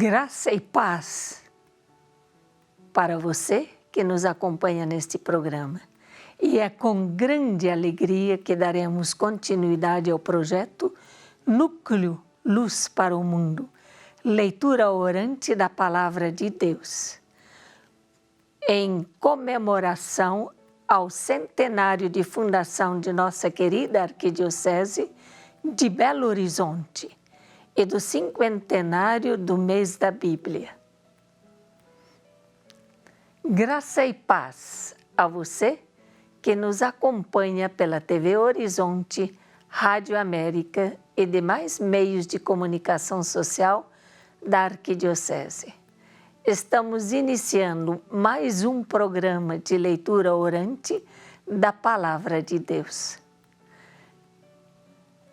Graça e paz para você que nos acompanha neste programa. E é com grande alegria que daremos continuidade ao projeto Núcleo Luz para o Mundo, leitura orante da Palavra de Deus, em comemoração ao centenário de fundação de nossa querida Arquidiocese de Belo Horizonte e do cinquentenário do mês da Bíblia. Graça e paz a você que nos acompanha pela TV Horizonte, Rádio América e demais meios de comunicação social da Arquidiocese. Estamos iniciando mais um programa de leitura orante da Palavra de Deus.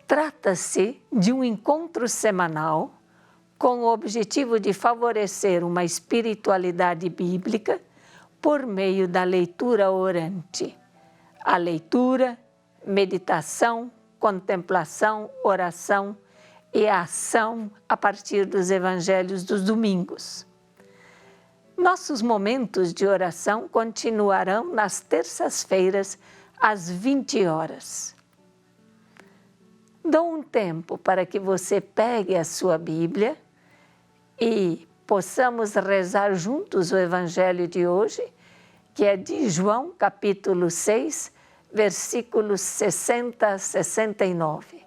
Trata-se de um encontro semanal com o objetivo de favorecer uma espiritualidade bíblica por meio da leitura orante. A leitura, meditação, contemplação, oração e a ação a partir dos evangelhos dos domingos. Nossos momentos de oração continuarão nas terças-feiras, às 20 horas. Dou um tempo para que você pegue a sua Bíblia e possamos rezar juntos o Evangelho de hoje, que é de João, capítulo 6, versículos 60 a 69.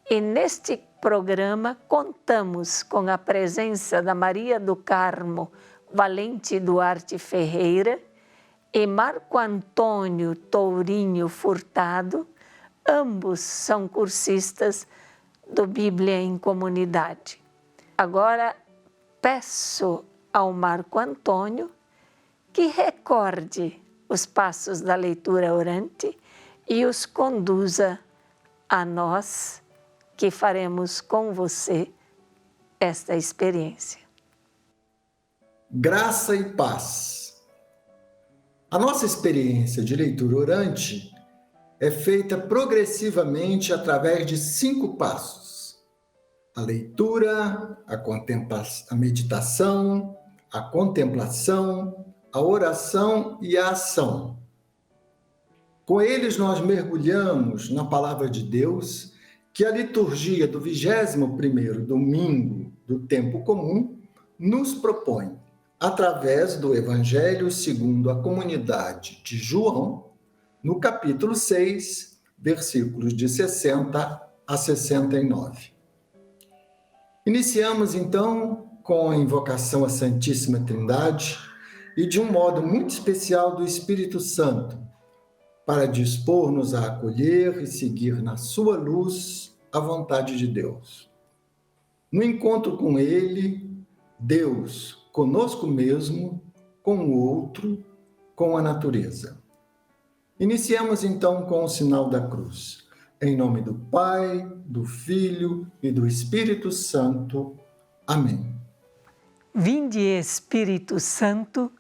E neste programa contamos com a presença da Maria do Carmo Valente Duarte Ferreira e Marco Antônio Tourinho Furtado. Ambos são cursistas do Bíblia em Comunidade. Agora peço ao Marco Antônio que recorde os passos da leitura orante e os conduza a nós que faremos com você esta experiência. Graça e paz. A nossa experiência de leitura orante é feita progressivamente através de 5 passos: a leitura, a meditação, a contemplação, a oração e a ação. Com eles nós mergulhamos na Palavra de Deus, que a liturgia do 21º domingo do tempo comum nos propõe, através do Evangelho segundo a comunidade de João, no capítulo 6, versículos de 60 a 69. Iniciamos, então, com a invocação à Santíssima Trindade e de um modo muito especial do Espírito Santo, para dispor-nos a acolher e seguir na sua luz a vontade de Deus. No encontro com Ele, Deus conosco mesmo, com o outro, com a natureza. Iniciamos então com o sinal da cruz. Em nome do Pai, do Filho e do Espírito Santo. Amém. Vinde, Espírito Santo,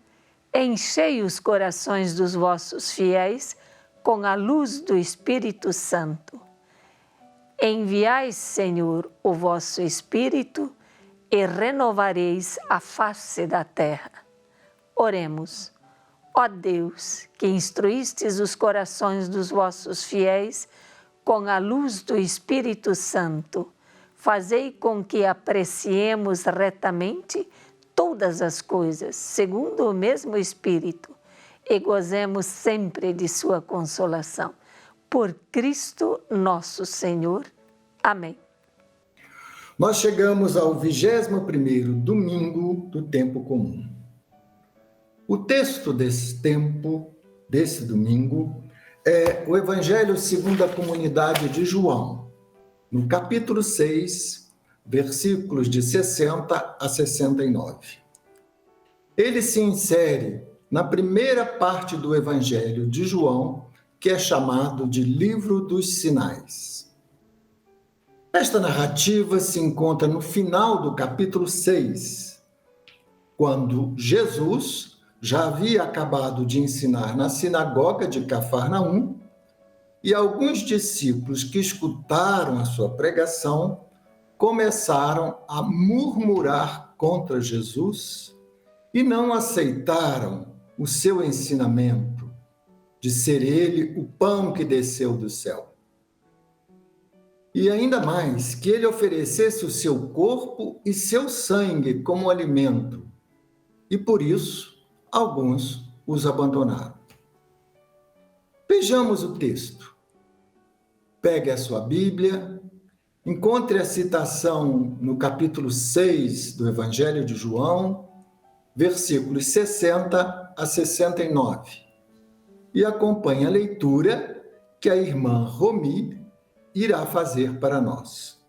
enchei os corações dos vossos fiéis com a luz do Espírito Santo. Enviai, Senhor, o vosso Espírito e renovareis a face da terra. Oremos. Ó Deus, que instruístes os corações dos vossos fiéis com a luz do Espírito Santo, fazei com que apreciemos retamente todas as coisas, segundo o mesmo Espírito, e gozemos sempre de sua consolação. Por Cristo nosso Senhor. Amém. Nós chegamos ao 21º domingo do tempo comum. O texto desse domingo, é o Evangelho segundo a comunidade de João, no capítulo 6, versículos de 60 a 69. Ele se insere na primeira parte do Evangelho de João, que é chamado de Livro dos Sinais. Esta narrativa se encontra no final do capítulo 6, quando Jesus já havia acabado de ensinar na sinagoga de Cafarnaum, e alguns discípulos que escutaram a sua pregação começaram a murmurar contra Jesus e não aceitaram o seu ensinamento de ser ele o pão que desceu do céu. E ainda mais, que ele oferecesse o seu corpo e seu sangue como alimento. E por isso, alguns os abandonaram. Vejamos o texto. Pegue a sua Bíblia, encontre a citação no capítulo 6 do Evangelho de João, versículos 60 a 69. E acompanhe a leitura que a irmã Romi irá fazer para nós.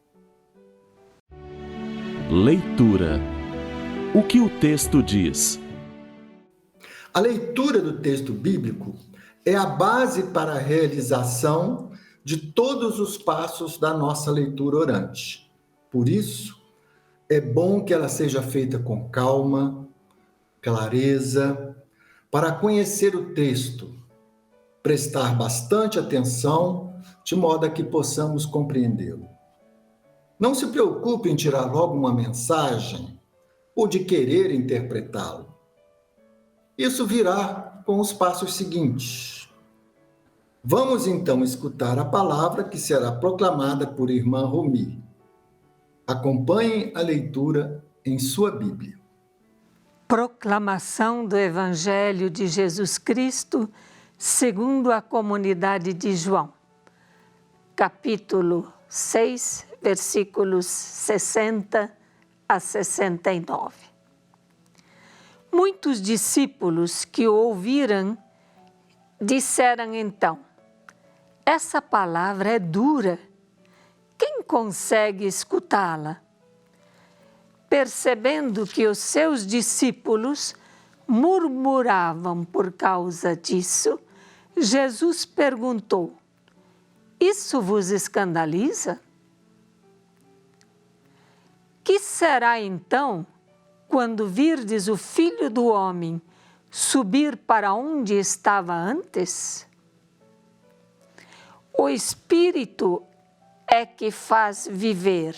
Leitura. O que o texto diz? A leitura do texto bíblico é a base para a realização de todos os passos da nossa leitura orante. Por isso, é bom que ela seja feita com calma, clareza, para conhecer o texto, prestar bastante atenção, de modo a que possamos compreendê-lo. Não se preocupe em tirar logo uma mensagem ou de querer interpretá-lo. Isso virá com os passos seguintes. Vamos então escutar a palavra que será proclamada por irmã Romi. Acompanhe a leitura em sua Bíblia. Proclamação do Evangelho de Jesus Cristo segundo a comunidade de João. Capítulo 6, versículos 60 a 69. Muitos discípulos que o ouviram disseram então: essa palavra é dura. Quem consegue escutá-la? Percebendo que os seus discípulos murmuravam por causa disso, Jesus perguntou: isso vos escandaliza? Que será então quando virdes o Filho do Homem subir para onde estava antes? O Espírito é que faz viver.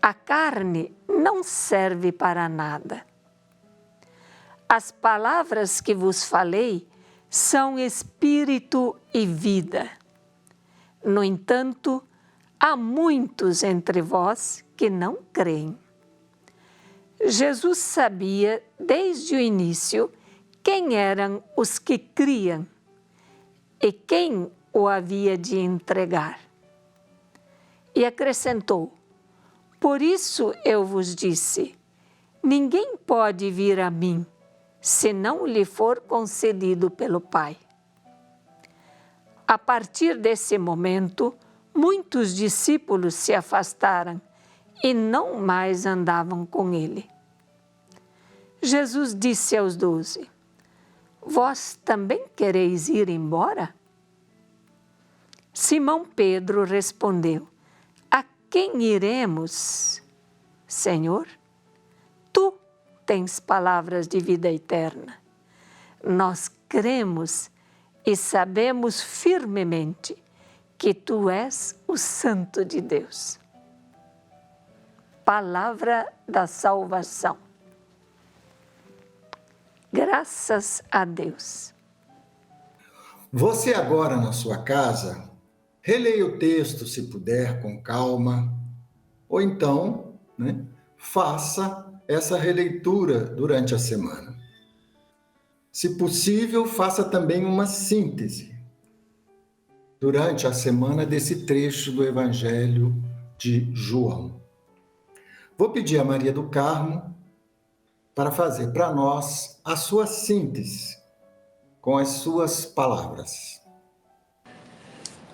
A carne não serve para nada. As palavras que vos falei são espírito e vida. No entanto, há muitos entre vós que não creem. Jesus sabia desde o início quem eram os que criam e quem o havia de entregar. E acrescentou: por isso eu vos disse, ninguém pode vir a mim, se não lhe for concedido pelo Pai. A partir desse momento, muitos discípulos se afastaram e não mais andavam com ele. Jesus disse aos 12, vós também quereis ir embora? Simão Pedro respondeu, a quem iremos, Senhor? Tu tens palavras de vida eterna. Nós cremos e sabemos firmemente que tu és o Santo de Deus. Palavra da salvação. Graças a Deus. Você agora na sua casa, releia o texto se puder com calma, ou então, faça essa releitura durante a semana. Se possível, faça também uma síntese durante a semana desse trecho do Evangelho de João. Vou pedir a Maria do Carmo para fazer para nós a sua síntese com as suas palavras.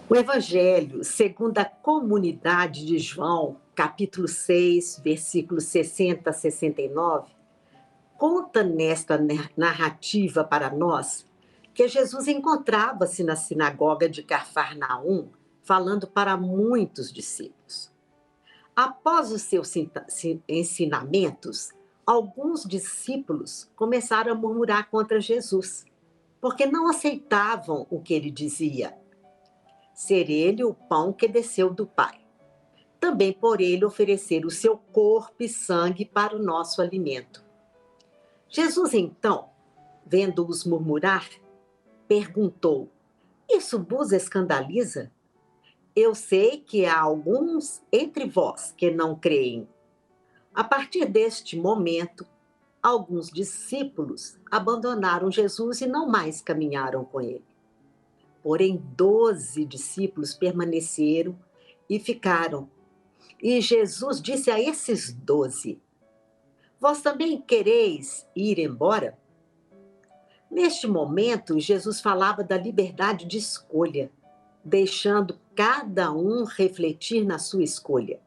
O Evangelho, segundo a comunidade de João, capítulo 6, versículos 60 a 69, conta nesta narrativa para nós que Jesus encontrava-se na sinagoga de Cafarnaum, falando para muitos discípulos. Após os seus ensinamentos, alguns discípulos começaram a murmurar contra Jesus, porque não aceitavam o que ele dizia, ser ele o pão que desceu do Pai. também por ele oferecer o seu corpo e sangue para o nosso alimento. Jesus, então, vendo-os murmurar, perguntou: Isso vos escandaliza? Eu sei que há alguns entre vós que não creem. A partir deste momento, alguns discípulos abandonaram Jesus e não mais caminharam com ele. Porém, 12 discípulos permaneceram e ficaram. E Jesus disse a esses 12: Vós também quereis ir embora? Neste momento, Jesus falava da liberdade de escolha, deixando cada um refletir na sua escolha,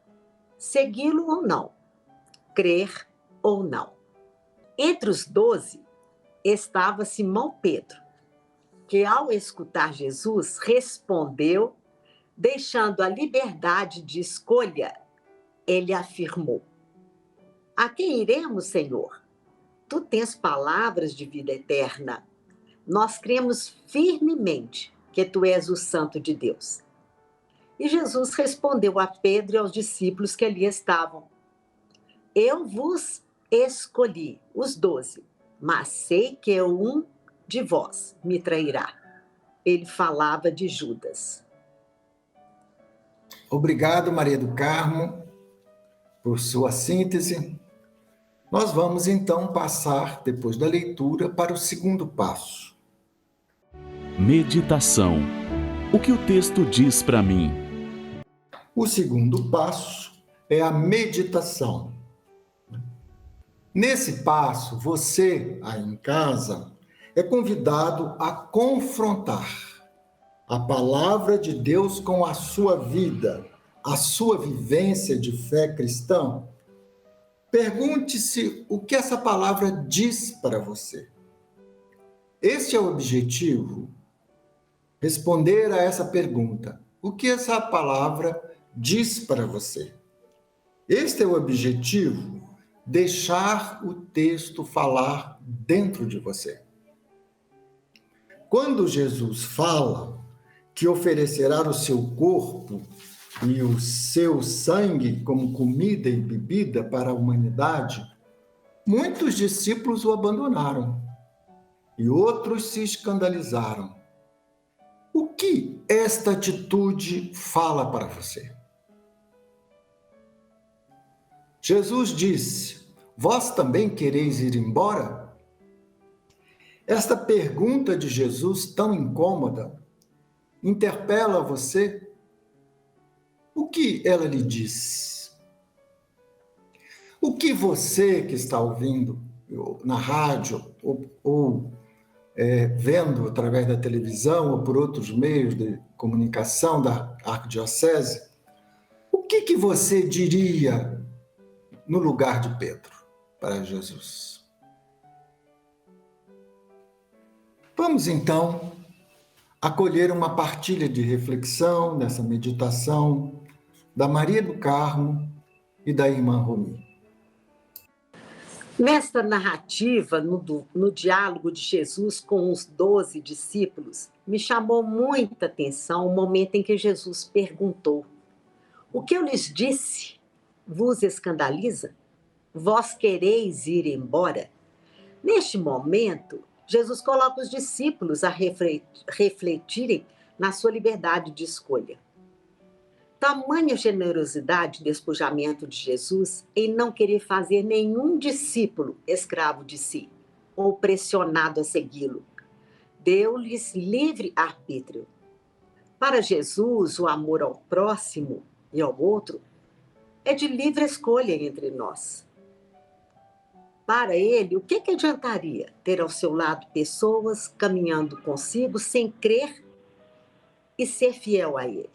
segui-lo ou não, crer ou não. Entre os 12 estava Simão Pedro, que ao escutar Jesus respondeu, deixando a liberdade de escolha, ele afirmou: A quem iremos, Senhor? Tu tens palavras de vida eterna. Nós cremos firmemente que tu és o Santo de Deus. E Jesus respondeu a Pedro e aos discípulos que ali estavam: Eu vos escolhi, os 12, mas sei que um de vós me trairá. Ele falava de Judas. Obrigado, Maria do Carmo, por sua síntese. Nós vamos então passar, depois da leitura, para o segundo passo. Meditação. O que o texto diz para mim? O segundo passo é a meditação. Nesse passo, você, aí em casa, é convidado a confrontar a palavra de Deus com a sua vida, a sua vivência de fé cristã. Pergunte-se o que essa palavra diz para você. Este é o objetivo, responder a essa pergunta. O que essa palavra diz para você? Este é o objetivo, deixar o texto falar dentro de você. Quando Jesus fala que oferecerá o seu corpo e o seu sangue como comida e bebida para a humanidade, muitos discípulos o abandonaram e outros se escandalizaram. O que esta atitude fala para você? Jesus disse: Vós também quereis ir embora? Esta pergunta de Jesus tão incômoda interpela você. O que ela lhe diz? O que você que está ouvindo na rádio ou vendo através da televisão ou por outros meios de comunicação da Arquidiocese, o que você diria no lugar de Pedro para Jesus? Vamos então acolher uma partilha de reflexão nessa meditação da Maria do Carmo e da irmã Romi. Nesta narrativa, no diálogo de Jesus com os 12 discípulos, me chamou muita atenção o momento em que Jesus perguntou: O que eu lhes disse vos escandaliza? Vós quereis ir embora? Neste momento, Jesus coloca os discípulos a refletirem na sua liberdade de escolha. Tamanha generosidade e despojamento de Jesus em não querer fazer nenhum discípulo escravo de si ou pressionado a segui-lo. Deu-lhes livre arbítrio. Para Jesus, o amor ao próximo e ao outro é de livre escolha entre nós. Para ele, o que adiantaria ter ao seu lado pessoas caminhando consigo sem crer e ser fiel a ele?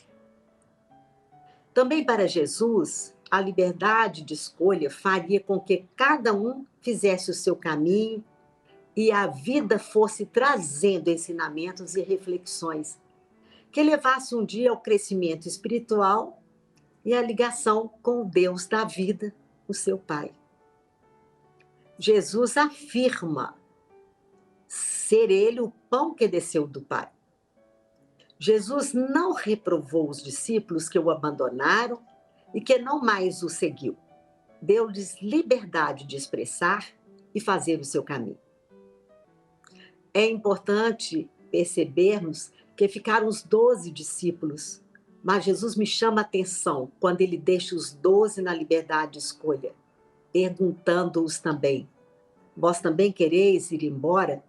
Também para Jesus, a liberdade de escolha faria com que cada um fizesse o seu caminho e a vida fosse trazendo ensinamentos e reflexões que levasse um dia ao crescimento espiritual e à ligação com o Deus da vida, o seu Pai. Jesus afirma ser ele o pão que desceu do Pai. Jesus não reprovou os discípulos que o abandonaram, e que não mais o seguiu. Deu-lhes liberdade de expressar e fazer o seu caminho. É importante percebermos que ficaram os 12 discípulos, mas Jesus me chama a atenção quando ele deixa os 12 na liberdade de escolha, perguntando-os também: vós também quereis ir embora?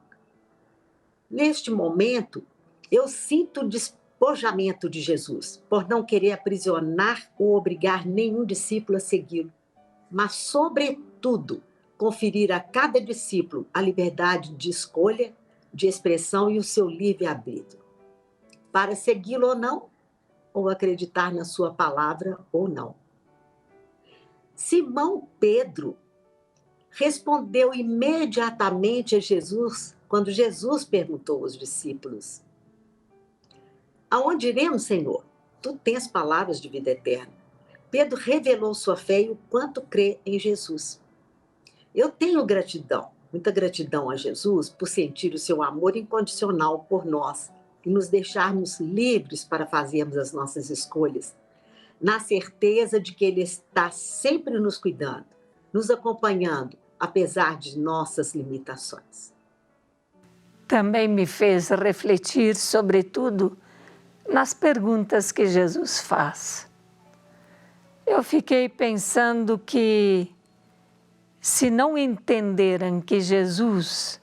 Neste momento, eu sinto o despojamento de Jesus, por não querer aprisionar ou obrigar nenhum discípulo a segui-lo, mas, sobretudo, conferir a cada discípulo a liberdade de escolha, de expressão e o seu livre-arbítrio, para segui-lo ou não, ou acreditar na sua palavra ou não. Simão Pedro respondeu imediatamente a Jesus quando Jesus perguntou aos discípulos: aonde iremos, Senhor? Tu tens palavras de vida eterna. Pedro revelou sua fé e o quanto crê em Jesus. Eu tenho gratidão, muita gratidão a Jesus por sentir o seu amor incondicional por nós e nos deixarmos livres para fazermos as nossas escolhas, na certeza de que Ele está sempre nos cuidando, nos acompanhando, apesar de nossas limitações. Também me fez refletir, sobretudo, nas perguntas que Jesus faz. Eu fiquei pensando que, se não entenderam que Jesus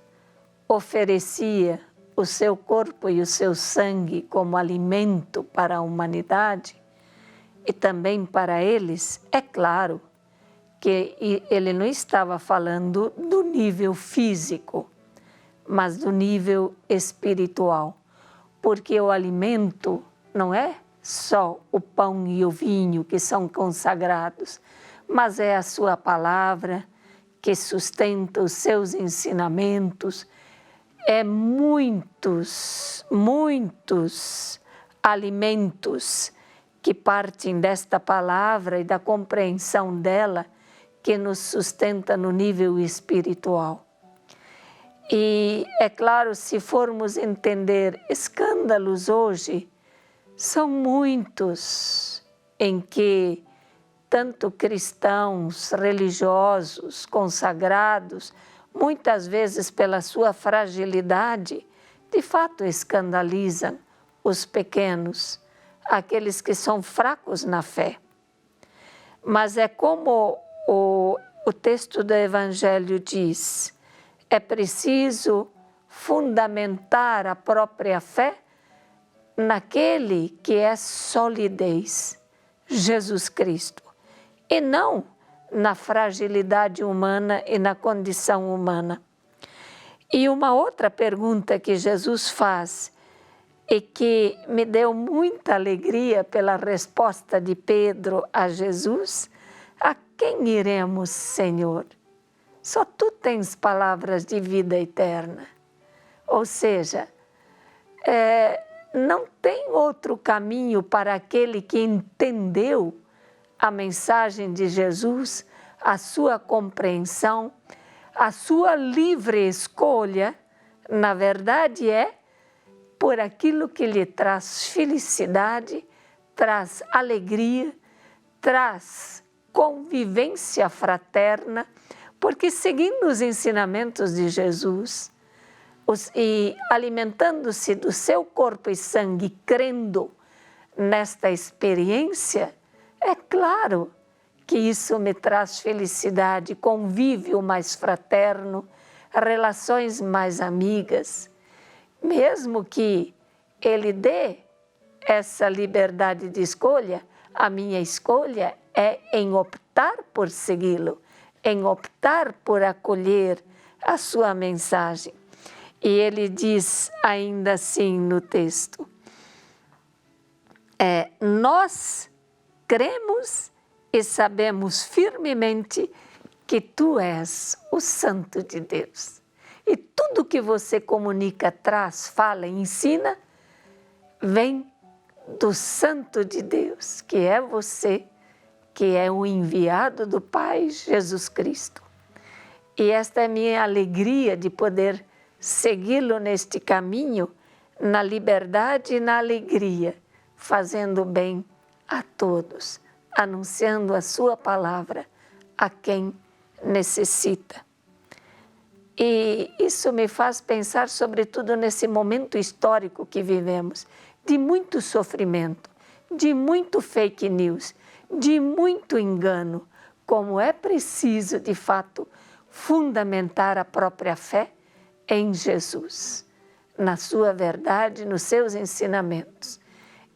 oferecia o seu corpo e o seu sangue como alimento para a humanidade e também para eles, é claro que ele não estava falando do nível físico, mas do nível espiritual, porque o alimento não é só o pão e o vinho que são consagrados, mas é a sua palavra que sustenta os seus ensinamentos. É muitos alimentos que partem desta palavra e da compreensão dela que nos sustenta no nível espiritual. E é claro, se formos entender escândalos hoje, são muitos em que tanto cristãos, religiosos, consagrados, muitas vezes pela sua fragilidade, de fato escandalizam os pequenos, aqueles que são fracos na fé. Mas é como o texto do Evangelho diz, é preciso fundamentar a própria fé naquele que é solidez, Jesus Cristo, e não na fragilidade humana e na condição humana. E uma outra pergunta que Jesus faz e que me deu muita alegria pela resposta de Pedro a Jesus: a quem iremos, Senhor? Só tu tens palavras de vida eterna. Ou seja, não tem outro caminho para aquele que entendeu a mensagem de Jesus, a sua compreensão, a sua livre escolha, na verdade por aquilo que lhe traz felicidade, traz alegria, traz convivência fraterna, porque seguindo os ensinamentos de Jesus, e alimentando-se do seu corpo e sangue, crendo nesta experiência, é claro que isso me traz felicidade, convívio mais fraterno, relações mais amigas. Mesmo que Ele dê essa liberdade de escolha, a minha escolha é em optar por segui-lo, em optar por acolher a sua mensagem. E ele diz ainda assim no texto, nós cremos e sabemos firmemente que tu és o Santo de Deus. E tudo que você comunica, traz, fala e ensina, vem do Santo de Deus, que é você, que é o enviado do Pai, Jesus Cristo. E esta é a minha alegria de poder segui-lo neste caminho, na liberdade e na alegria, fazendo bem a todos, anunciando a sua palavra a quem necessita. E isso me faz pensar, sobretudo, nesse momento histórico que vivemos, de muito sofrimento, de muito fake news, de muito engano, como é preciso, de fato, fundamentar a própria fé em Jesus, na sua verdade, nos seus ensinamentos.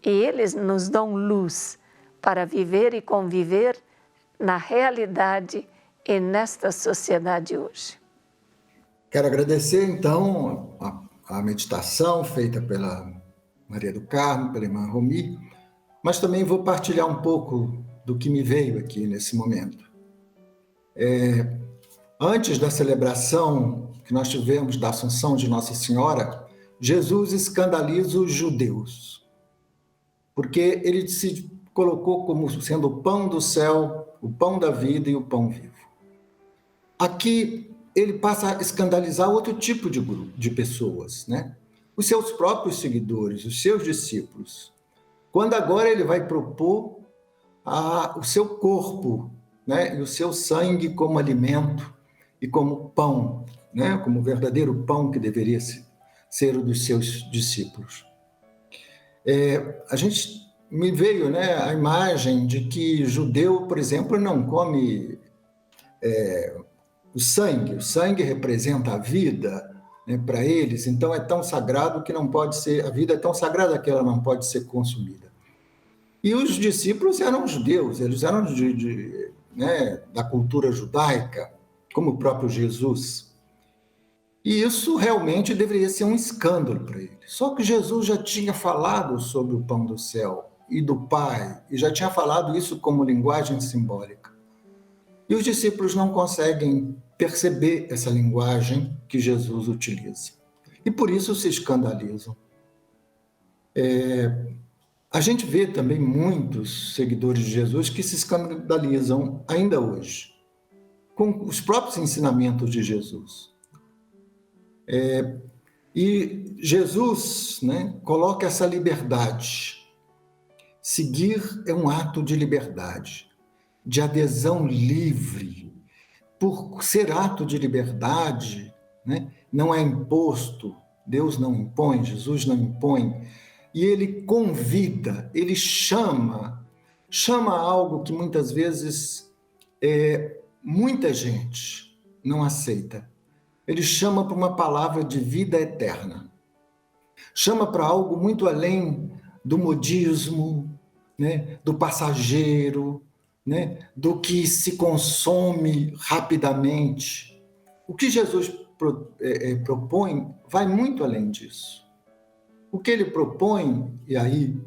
E eles nos dão luz para viver e conviver na realidade e nesta sociedade hoje. Quero agradecer, então, a meditação feita pela Maria do Carmo, pela irmã Romi, mas também vou partilhar um pouco do que me veio aqui nesse momento. Antes da celebração que nós tivemos da Assunção de Nossa Senhora, Jesus escandaliza os judeus, porque ele se colocou como sendo o pão do céu, o pão da vida e o pão vivo. Aqui ele passa a escandalizar outro tipo de grupo, de pessoas, né? Os seus próprios seguidores, os seus discípulos. Quando agora ele vai propor o seu corpo, né, e o seu sangue como alimento e como pão, né, como verdadeiro pão que deveria ser o dos seus discípulos. A gente me veio, né, a imagem de que judeu, por exemplo, não come o sangue. O sangue representa a vida, né, para eles, então é tão sagrado que não pode ser, a vida é tão sagrada que ela não pode ser consumida. E os discípulos eram judeus, eles eram né, da cultura judaica, como o próprio Jesus. E isso realmente deveria ser um escândalo para eles. Só que Jesus já tinha falado sobre o pão do céu e do Pai, e já tinha falado isso como linguagem simbólica. E os discípulos não conseguem perceber essa linguagem que Jesus utiliza. E por isso se escandalizam. A gente vê também muitos seguidores de Jesus que se escandalizam ainda hoje com os próprios ensinamentos de Jesus. E Jesus, né, coloca essa liberdade. Seguir é um ato de liberdade, de adesão livre. Por ser ato de liberdade, né, não é imposto, Deus não impõe, Jesus não impõe, e ele convida, ele chama algo que muitas vezes muita gente não aceita. Ele chama para uma palavra de vida eterna. Chama para algo muito além do modismo, né, do passageiro, né, do que se consome rapidamente. O que Jesus propõe vai muito além disso. O que ele propõe, e aí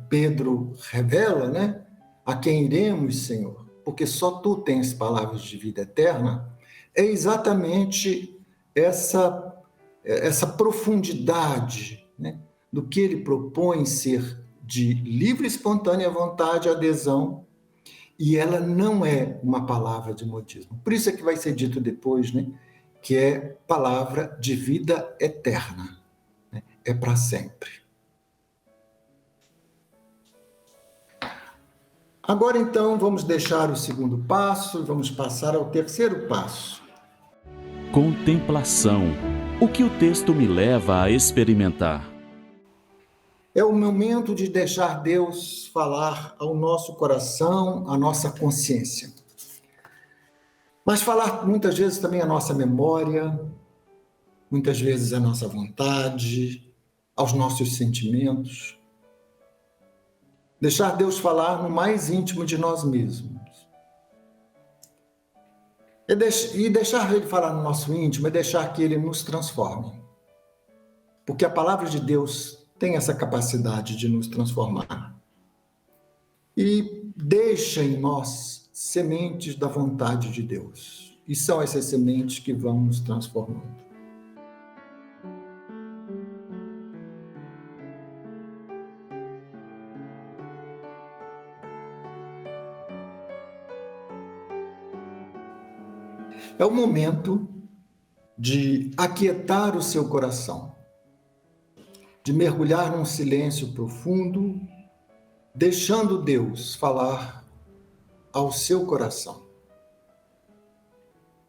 Pedro revela, né, a quem iremos, Senhor, porque só tu tens palavras de vida eterna, é exatamente essa profundidade, né, do que ele propõe ser de livre e espontânea vontade, adesão, e ela não é uma palavra de modismo. Por isso é que vai ser dito depois, né, que é palavra de vida eterna, né, é para sempre. Agora, então, vamos deixar o segundo passo e vamos passar ao terceiro passo. Contemplação. O que o texto me leva a experimentar? É o momento de deixar Deus falar ao nosso coração, à nossa consciência. Mas falar muitas vezes também à nossa memória, muitas vezes à nossa vontade, aos nossos sentimentos. Deixar Deus falar no mais íntimo de nós mesmos. E deixar Ele falar no nosso íntimo é deixar que Ele nos transforme. Porque a palavra de Deus tem essa capacidade de nos transformar. E deixa em nós sementes da vontade de Deus. E são essas sementes que vão nos transformando. É o momento de aquietar o seu coração, de mergulhar num silêncio profundo, deixando Deus falar ao seu coração.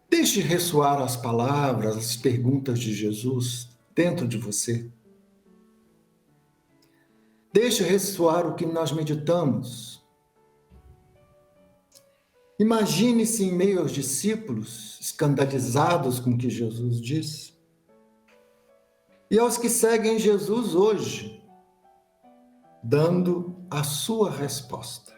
Deixe ressoar as palavras, as perguntas de Jesus dentro de você. Deixe ressoar o que nós meditamos. Imagine-se em meio aos discípulos, escandalizados com o que Jesus disse, e aos que seguem Jesus hoje, dando a sua resposta.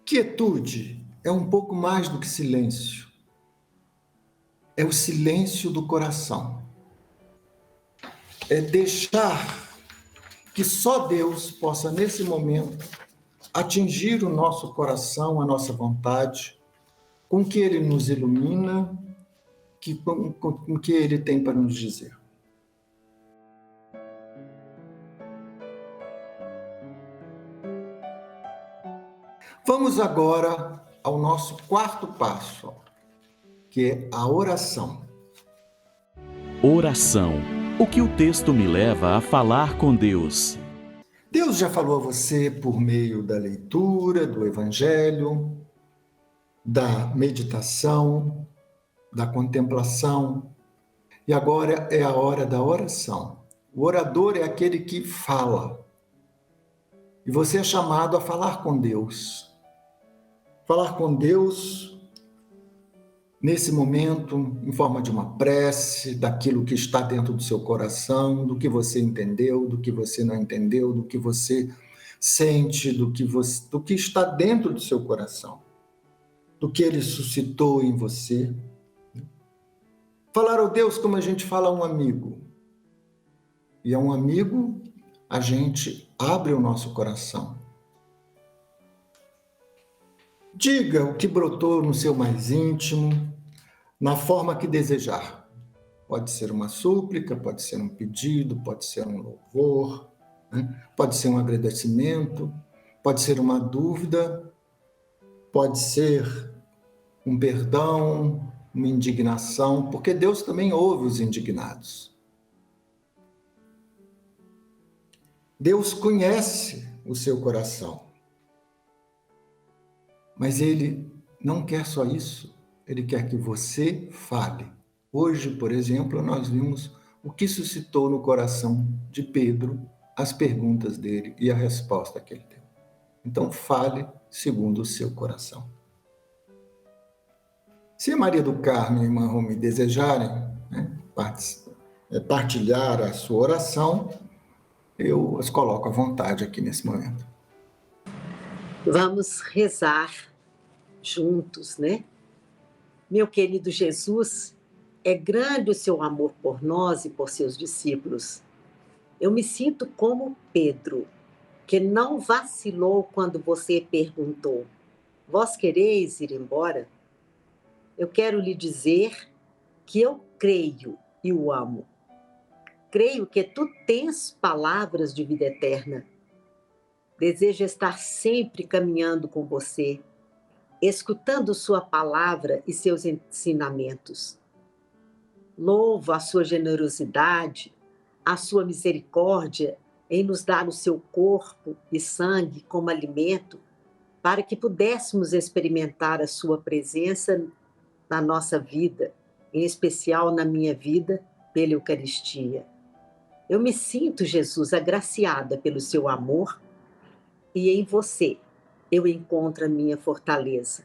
Quietude é um pouco mais do que silêncio. É o silêncio do coração. É deixar que só Deus possa, nesse momento, atingir o nosso coração, a nossa vontade, com o que Ele nos ilumina, com o que Ele tem para nos dizer. Vamos agora ao nosso quarto passo, que é a oração. Oração. O que o texto me leva a falar com Deus? Deus já falou a você por meio da leitura, do Evangelho, da meditação, da contemplação. E agora é a hora da oração. O orador é aquele que fala. E você é chamado a falar com Deus. Falar com Deus nesse momento, em forma de uma prece, daquilo que está dentro do seu coração, do que você entendeu, do que você não entendeu, do que você sente, do que está dentro do seu coração, do que ele suscitou em você. Falar ao Deus como a gente fala a um amigo. E a um amigo, a gente abre o nosso coração. Diga o que brotou no seu mais íntimo, na forma que desejar. Pode ser uma súplica, pode ser um pedido, pode ser um louvor, né? Pode ser um agradecimento, pode ser uma dúvida, pode ser um perdão, uma indignação, porque Deus também ouve os indignados. Deus conhece o seu coração. Mas Ele não quer só isso, Ele quer que você fale. Hoje, por exemplo, nós vimos o que suscitou no coração de Pedro as perguntas dele e a resposta que ele deu. Então, fale segundo o seu coração. Se a Maria do Carmo e a irmã Rumi desejarem, né, partilhar a sua oração, eu as coloco à vontade aqui nesse momento. Vamos rezar juntos, né? Meu querido Jesus, é grande o seu amor por nós e por seus discípulos. Eu me sinto como Pedro, que não vacilou quando você perguntou: vós quereis ir embora? Eu quero lhe dizer que eu creio e o amo. Creio que tu tens palavras de vida eterna. Desejo estar sempre caminhando com você, escutando sua palavra e seus ensinamentos. Louvo a sua generosidade, a sua misericórdia em nos dar o seu corpo e sangue como alimento, para que pudéssemos experimentar a sua presença na nossa vida, em especial na minha vida, pela Eucaristia. Eu me sinto, Jesus, agraciada pelo seu amor, e em você eu encontro a minha fortaleza.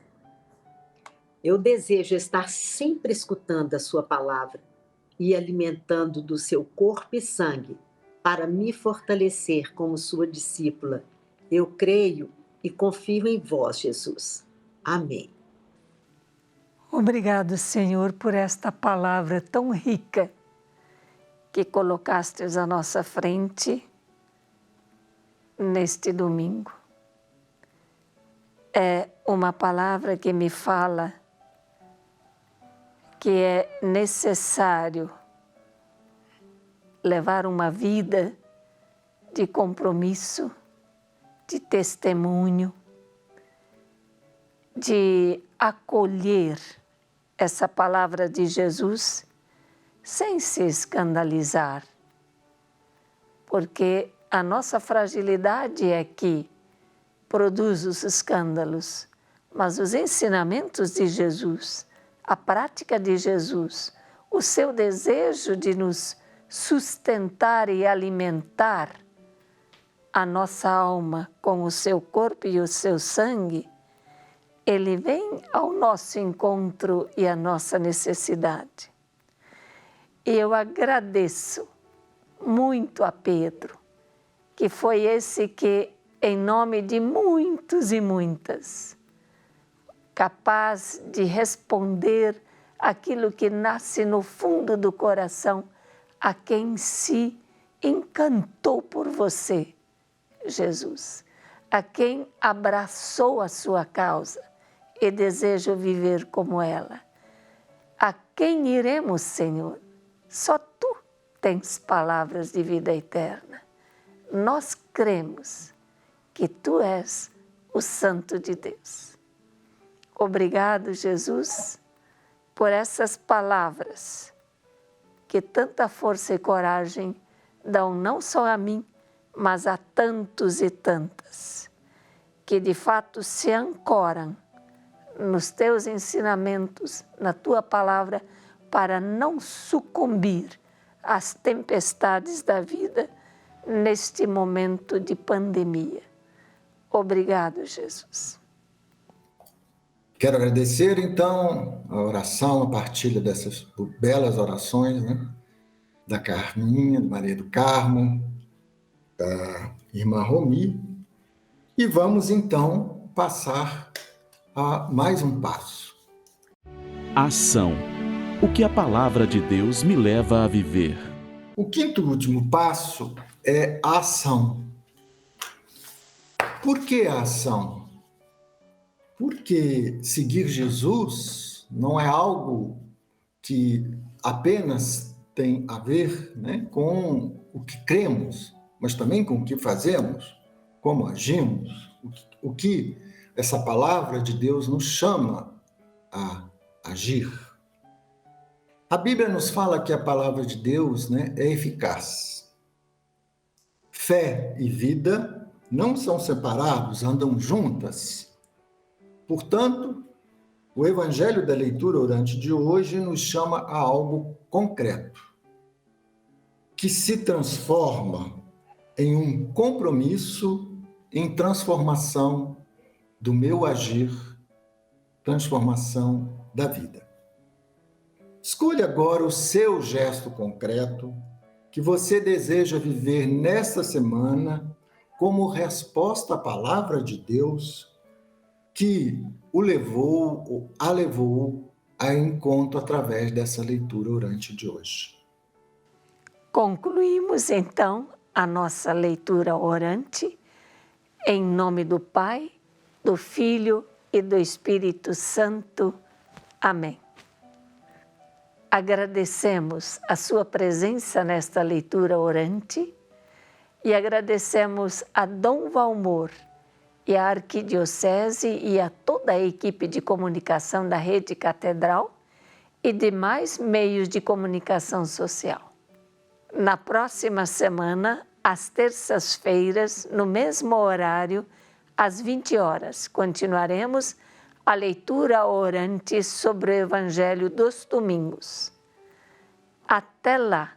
Eu desejo estar sempre escutando a sua palavra e alimentando do seu corpo e sangue para me fortalecer como sua discípula. Eu creio e confio em vós, Jesus. Amém. Obrigado, Senhor, por esta palavra tão rica que colocastes à nossa frente neste domingo. É uma palavra que me fala que é necessário levar uma vida de compromisso, de testemunho, de acolher essa palavra de Jesus sem se escandalizar, porque a nossa fragilidade é que produz os escândalos, mas os ensinamentos de Jesus, a prática de Jesus, o seu desejo de nos sustentar e alimentar a nossa alma com o seu corpo e o seu sangue, ele vem ao nosso encontro e à nossa necessidade. E eu agradeço muito a Pedro, que foi esse que, em nome de muitos e muitas, capaz de responder aquilo que nasce no fundo do coração a quem se encantou por você, Jesus, a quem abraçou a sua causa e deseja viver como ela. A quem iremos, Senhor? Só Tu tens palavras de vida eterna. Nós cremos que Tu és o Santo de Deus. Obrigado, Jesus, por essas palavras que tanta força e coragem dão não só a mim, mas a tantos e tantas, que de fato se ancoram nos Teus ensinamentos, na Tua palavra, para não sucumbir às tempestades da vida neste momento de pandemia. Obrigado, Jesus. Quero agradecer, então, a oração, a partilha dessas belas orações, né? Da Carminha, da Maria do Carmo, da irmã Romi. E vamos, então, passar a mais um passo. Ação. O que a palavra de Deus me leva a viver. O quinto e último passo é a ação. Por que a ação? Porque seguir Jesus não é algo que apenas tem a ver, né, com o que cremos, mas também com o que fazemos, como agimos, o que essa palavra de Deus nos chama a agir. A Bíblia nos fala que a palavra de Deus, né, é eficaz. Fé e vida não são separados, andam juntas. Portanto, o Evangelho da leitura orante de hoje nos chama a algo concreto, que se transforma em um compromisso em transformação do meu agir, transformação da vida. Escolha agora o seu gesto concreto que você deseja viver nesta semana como resposta à palavra de Deus que o levou ou a levou a encontro através dessa leitura orante de hoje. Concluímos então a nossa leitura orante em nome do Pai, do Filho e do Espírito Santo. Amém. Agradecemos a sua presença nesta leitura orante e agradecemos a Dom Valmor e a Arquidiocese e a toda a equipe de comunicação da Rede Catedral e demais meios de comunicação social. Na próxima semana, às terças-feiras, no mesmo horário, às 20 horas, continuaremos a leitura orante sobre o Evangelho dos domingos. Até lá!